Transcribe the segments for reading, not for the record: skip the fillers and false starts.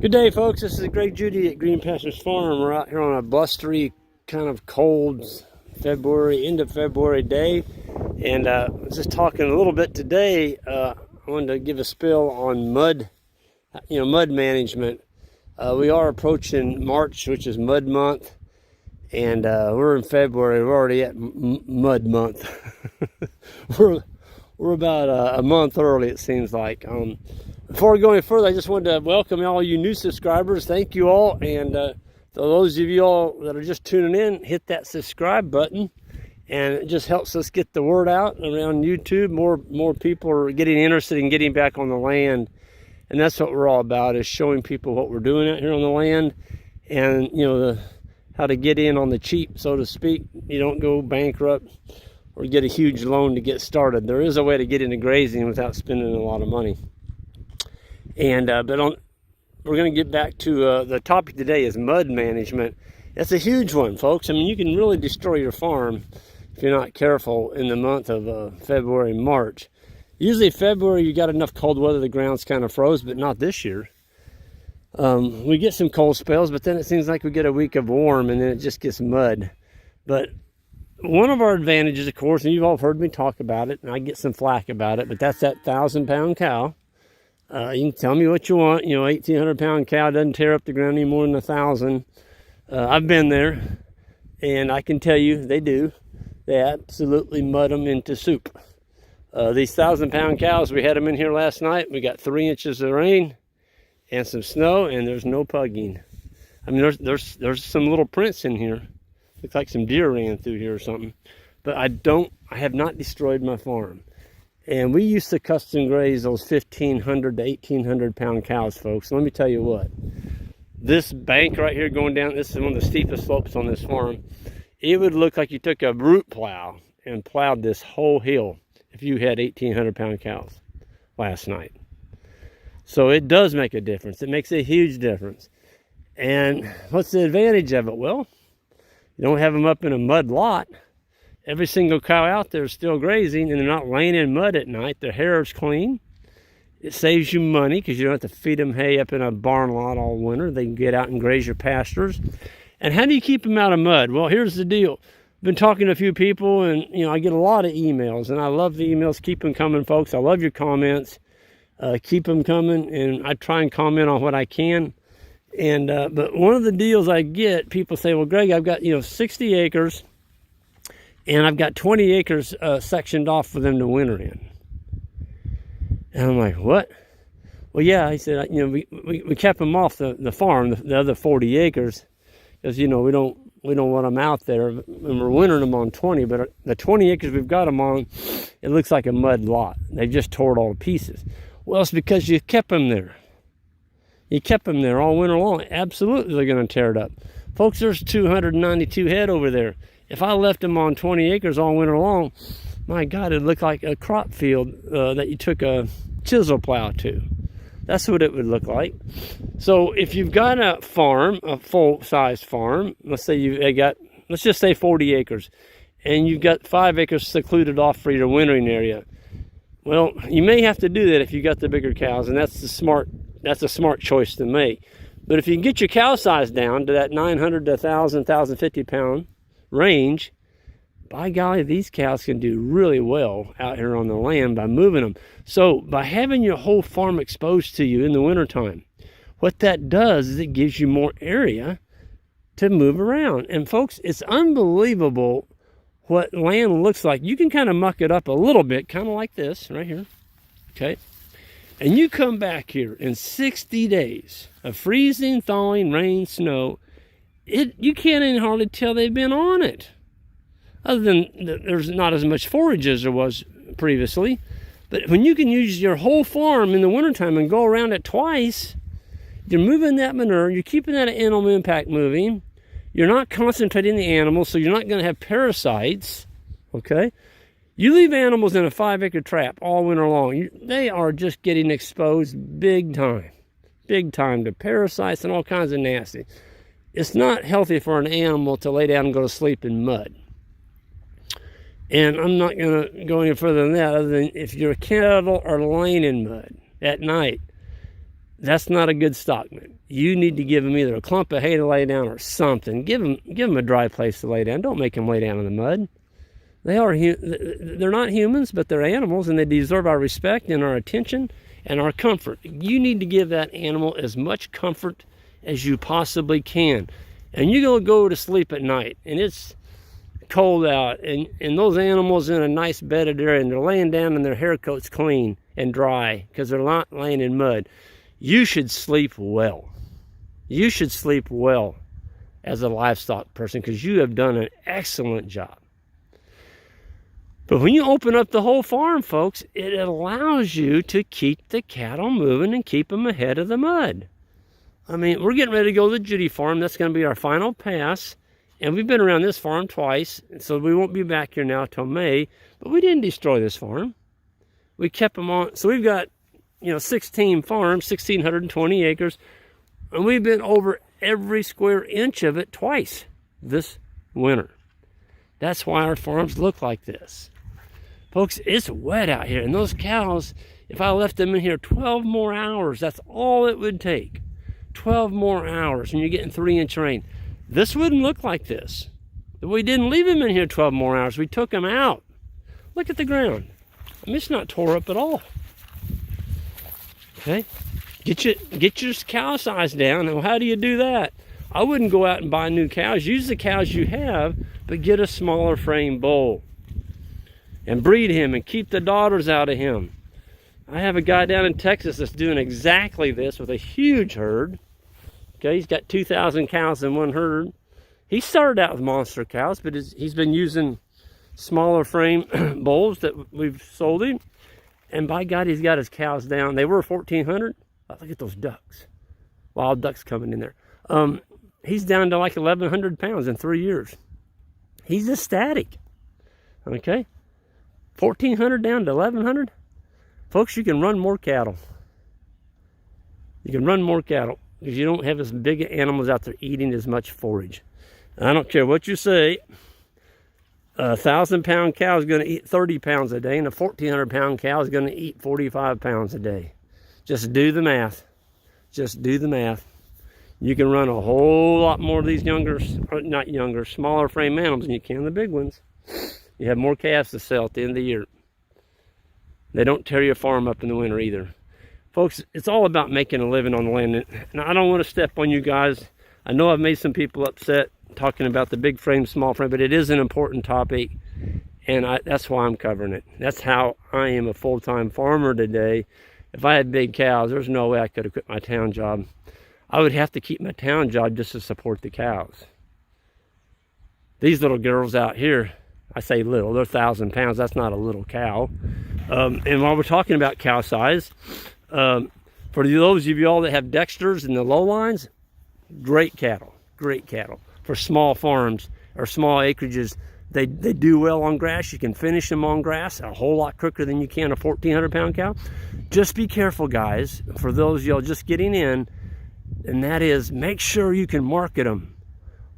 Good day, folks. This is Greg Judy at Green Pastures Farm. We're out here on a blustery, kind of cold end of February day, and just talking a little bit today. I wanted to give a spill on mud management. We are approaching March, which is mud month, and we're in February. We're already at mud month. we're about a month early, it seems like. Before we go any further, I just wanted to welcome all you new subscribers. Thank you all. And for those of you all that are just tuning in, hit that subscribe button. And it just helps us get the word out around YouTube. More people are getting interested in getting back on the land. And that's what we're all about, is showing people what we're doing out here on the land. And, how to get in on the cheap, so to speak. You don't go bankrupt or get a huge loan to get started. There is a way to get into grazing without spending a lot of money. And we're going to get back to the topic today is mud management. That's a huge one, folks. I mean, you can really destroy your farm if you're not careful in the month of February and March. Usually February, you got enough cold weather, the ground's kind of froze, but not this year. We get some cold spells, but then it seems like we get a week of warm, and then it just gets mud. But one of our advantages, of course, and you've all heard me talk about it, and I get some flack about it, but that's that 1,000-pound cow. You can tell me what you want. 1,800-pound cow doesn't tear up the ground any more than 1,000. I've been there, and I can tell you they do. They absolutely mud them into soup. These 1,000-pound cows, we had them in here last night. We got 3 inches of rain and some snow, and there's no pugging. I mean, there's some little prints in here. Looks like some deer ran through here or something. But I have not destroyed my farm. And we used to custom graze those 1,500 to 1,800-pound cows, folks. Let me tell you what. This bank right here going down, this is one of the steepest slopes on this farm. It would look like you took a root plow and plowed this whole hill if you had 1,800-pound cows last night. So it does make a difference. It makes a huge difference. And what's the advantage of it? Well, you don't have them up in a mud lot. Every single cow out there is still grazing, and they're not laying in mud at night. Their hair is clean. It saves you money because you don't have to feed them hay up in a barn lot all winter. They can get out and graze your pastures. And how do you keep them out of mud? Well, here's the deal. I've been talking to a few people, and I get a lot of emails, and I love the emails. Keep them coming, folks. I love your comments. Keep them coming, and I try and comment on what I can. And but one of the deals I get, people say, well, Greg, I've got 60 acres. And I've got 20 acres sectioned off for them to winter in. And I'm like, what? Well, yeah, I said, we kept them off the farm, the other 40 acres, because we don't want them out there, and we're wintering them on 20. But the 20 acres we've got them on, it looks like a mud lot. They just tore it all to pieces. Well, it's because you kept them there. You kept them there all winter long. Absolutely, they're going to tear it up, folks. There's 292 head over there. If I left them on 20 acres all winter long, my God, it'd look like a crop field that you took a chisel plow to. That's what it would look like. So if you've got a farm, a full-size farm, let's just say 40 acres, and you've got 5 acres secluded off for your wintering area. Well, you may have to do that if you got the bigger cows, and that's a smart choice to make. But if you can get your cow size down to that 900 to 1,000, 1,050 pound range, by golly, these cows can do really well out here on the land by moving them. So by having your whole farm exposed to you in the wintertime, what that does is it gives you more area to move around. And folks, it's unbelievable what land looks like. You can kind of muck it up a little bit, kind of like this right here, okay? And you come back here in 60 days of freezing, thawing, rain, snow, you can't even hardly tell they've been on it. Other than there's not as much forage as there was previously. But when you can use your whole farm in the wintertime and go around it twice, you're moving that manure, you're keeping that animal impact moving, you're not concentrating the animals, so you're not going to have parasites, okay? You leave animals in a 5-acre trap all winter long, they are just getting exposed big time to parasites and all kinds of nasty. It's not healthy for an animal to lay down and go to sleep in mud. And I'm not going to go any further than that, other than if your cattle are laying in mud at night, that's not a good stockman. You need to give them either a clump of hay to lay down or something. Give them a dry place to lay down. Don't make them lay down in the mud. They're not humans, but they're animals, and they deserve our respect and our attention and our comfort. You need to give that animal as much comfort as you possibly can. And you go to sleep at night, and it's cold out, and those animals in a nice bedded area, and they're laying down and their hair coat's clean and dry because they're not laying in mud. You should sleep well. You should sleep well as a livestock person because you have done an excellent job. But when you open up the whole farm, folks, it allows you to keep the cattle moving and keep them ahead of the mud. I mean, we're getting ready to go to the Judy farm. That's going to be our final pass. And we've been around this farm twice, so we won't be back here now till May. But we didn't destroy this farm. We kept them on. So we've got, 16 farms, 1,620 acres. And we've been over every square inch of it twice this winter. That's why our farms look like this. Folks, it's wet out here. And those cows, if I left them in here 12 more hours, that's all it would take. 12 more hours, and you're getting 3-inch rain. This wouldn't look like this. We didn't leave them in here 12 more hours. We took them out. Look at the ground. I mean, it's not tore up at all. Okay? Get your cow size down. And how do you do that? I wouldn't go out and buy new cows. Use the cows you have, but get a smaller frame bull. And breed him and keep the daughters out of him. I have a guy down in Texas that's doing exactly this with a huge herd. Okay, he's got 2,000 cows in one herd. He started out with monster cows, but he's been using smaller frame bulls that we've sold him. And by God, he's got his cows down. They were 1,400. Oh, look at those ducks. Wild ducks coming in there. He's down to like 1,100 pounds in 3 years. He's ecstatic. Okay? 1,400 down to 1,100. Folks, you can run more cattle. You can run more cattle because you don't have as big animals out there eating as much forage. And I don't care what you say. A 1,000-pound cow is going to eat 30 pounds a day, and a 1,400-pound cow is going to eat 45 pounds a day. Just do the math. Just do the math. You can run a whole lot more of these smaller frame animals than you can the big ones. You have more calves to sell at the end of the year. They don't tear your farm up in the winter either. Folks, it's all about making a living on the land. And I don't want to step on you guys. I know I've made some people upset talking about the big frame, small frame, but it is an important topic. And that's why I'm covering it. That's how I am a full-time farmer today. If I had big cows, there's no way I could have quit my town job. I would have to keep my town job just to support the cows. These little girls out here, I say little, they're 1,000 pounds. That's not a little cow. And while we're talking about cow size, for those of you all that have Dexters and the low lines, great cattle, great cattle. For small farms or small acreages, they do well on grass. You can finish them on grass a whole lot quicker than you can a 1,400-pound cow. Just be careful, guys, for those of y'all just getting in, and that is make sure you can market them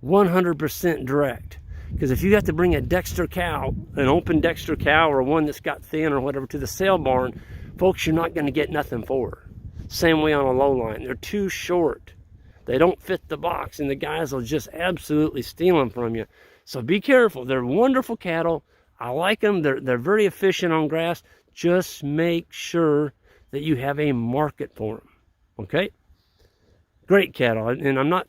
100% direct. Because if you have to bring a Dexter cow, an open Dexter cow or one that's got thin or whatever to the sale barn, folks, you're not going to get nothing for her. Same way on a low line. They're too short. They don't fit the box, and the guys will just absolutely steal them from you. So be careful. They're wonderful cattle. I like them. They're very efficient on grass. Just make sure that you have a market for them. Okay? Great cattle. And I'm not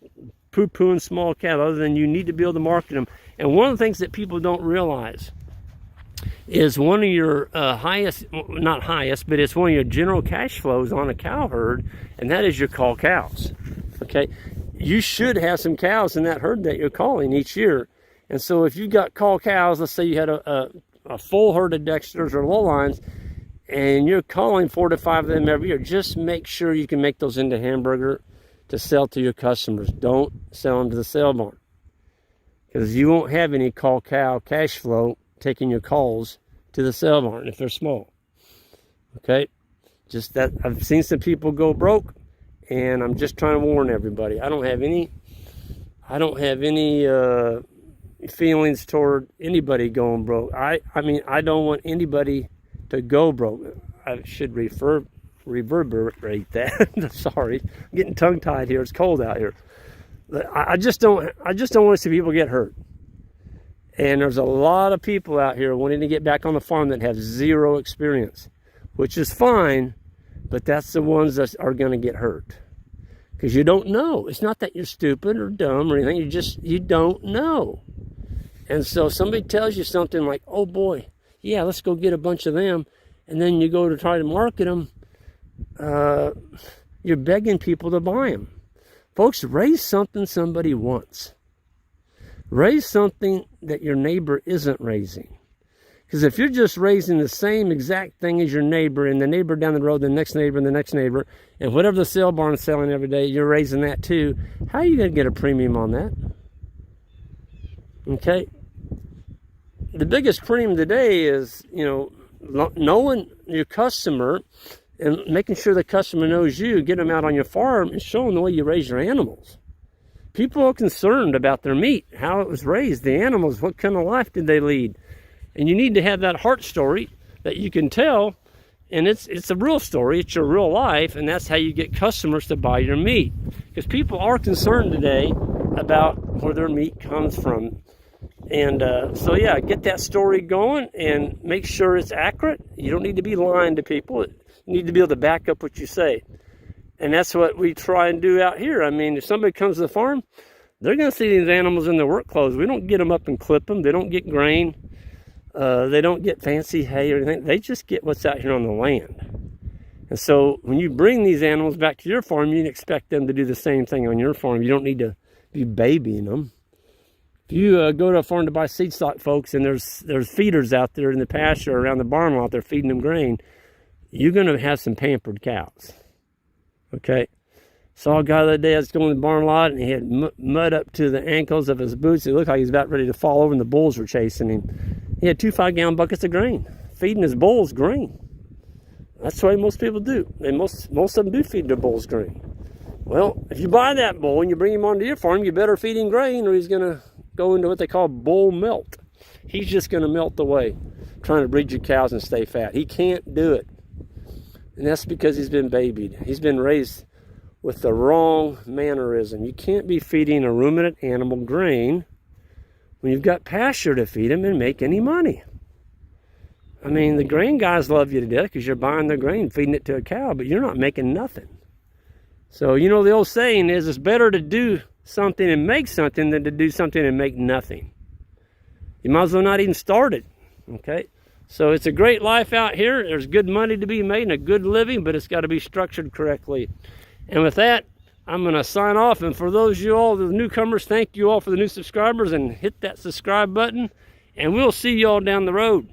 poo-pooing small cattle other than you need to be able to market them. And one of the things that people don't realize is one of your not highest, but it's one of your general cash flows on a cow herd, and that is your call cows. Okay? You should have some cows in that herd that you're calling each year. And so if you got call cows, let's say you had a full herd of Dexters or low lines, and you're calling 4 to 5 of them every year, just make sure you can make those into hamburger to sell to your customers. Don't sell them to the sale barn, because you won't have any call cow cash flow taking your calls to the sale barn if they're small. Okay, just that I've seen some people go broke, and I'm just trying to warn everybody. I don't have any feelings toward anybody going broke. I mean I don't want anybody to go broke. I should reverberate that. Sorry, I'm getting tongue-tied here. It's cold out here. I just don't want to see people get hurt. And there's a lot of people out here wanting to get back on the farm that have zero experience, which is fine, but that's the ones that are going to get hurt. Because you don't know. It's not that you're stupid or dumb or anything. You don't know. And so somebody tells you something like, oh boy, yeah, let's go get a bunch of them. And then you go to try to market them. You're begging people to buy them. Folks, raise something somebody wants. Raise something that your neighbor isn't raising. Because if you're just raising the same exact thing as your neighbor, and the neighbor down the road, the next neighbor, and the next neighbor, and whatever the sale barn's selling every day, you're raising that too, how are you going to get a premium on that? Okay? The biggest premium today is, knowing your customer and making sure the customer knows you, get them out on your farm, and show them the way you raise your animals. People are concerned about their meat, how it was raised, the animals, what kind of life did they lead. And you need to have that heart story that you can tell, and it's a real story, it's your real life, and that's how you get customers to buy your meat. Because people are concerned today about where their meat comes from. And so yeah, get that story going and make sure it's accurate. You don't need to be lying to people. You need to be able to back up what you say. And that's what we try and do out here. I mean, if somebody comes to the farm, they're going to see these animals in their work clothes. We don't get them up and clip them. They don't get grain. They don't get fancy hay or anything. They just get what's out here on the land. And so when you bring these animals back to your farm, you can expect them to do the same thing on your farm. You don't need to be babying them. If you go to a farm to buy seed stock, folks, and there's feeders out there in the pasture around the barn lot, they're feeding them grain, you're going to have some pampered cows. Okay? Saw a guy the other day, I was going to the barn lot, and he had mud up to the ankles of his boots. It looked like he was about ready to fall over, and the bulls were chasing him. He had 2 5-gallon buckets of grain, feeding his bulls grain. That's the way most people do. And most of them do feed their bulls grain. Well, if you buy that bull and you bring him onto your farm, you better feed him grain, or he's going to go into what they call bull melt. He's just going to melt away, trying to breed your cows and stay fat. He can't do it. And that's because he's been babied. He's been raised with the wrong mannerism. You can't be feeding a ruminant animal grain when you've got pasture to feed him and make any money. I mean, the grain guys love you to death because you're buying their grain, feeding it to a cow, but you're not making nothing. So, the old saying is, it's better to do something and make something than to do something and make nothing. You might as well not even start it, okay? So it's a great life out here. There's good money to be made and a good living, but it's got to be structured correctly. And with that, I'm going to sign off. And for those of you all, the newcomers, thank you all for the new subscribers, and hit that subscribe button. And we'll see you all down the road.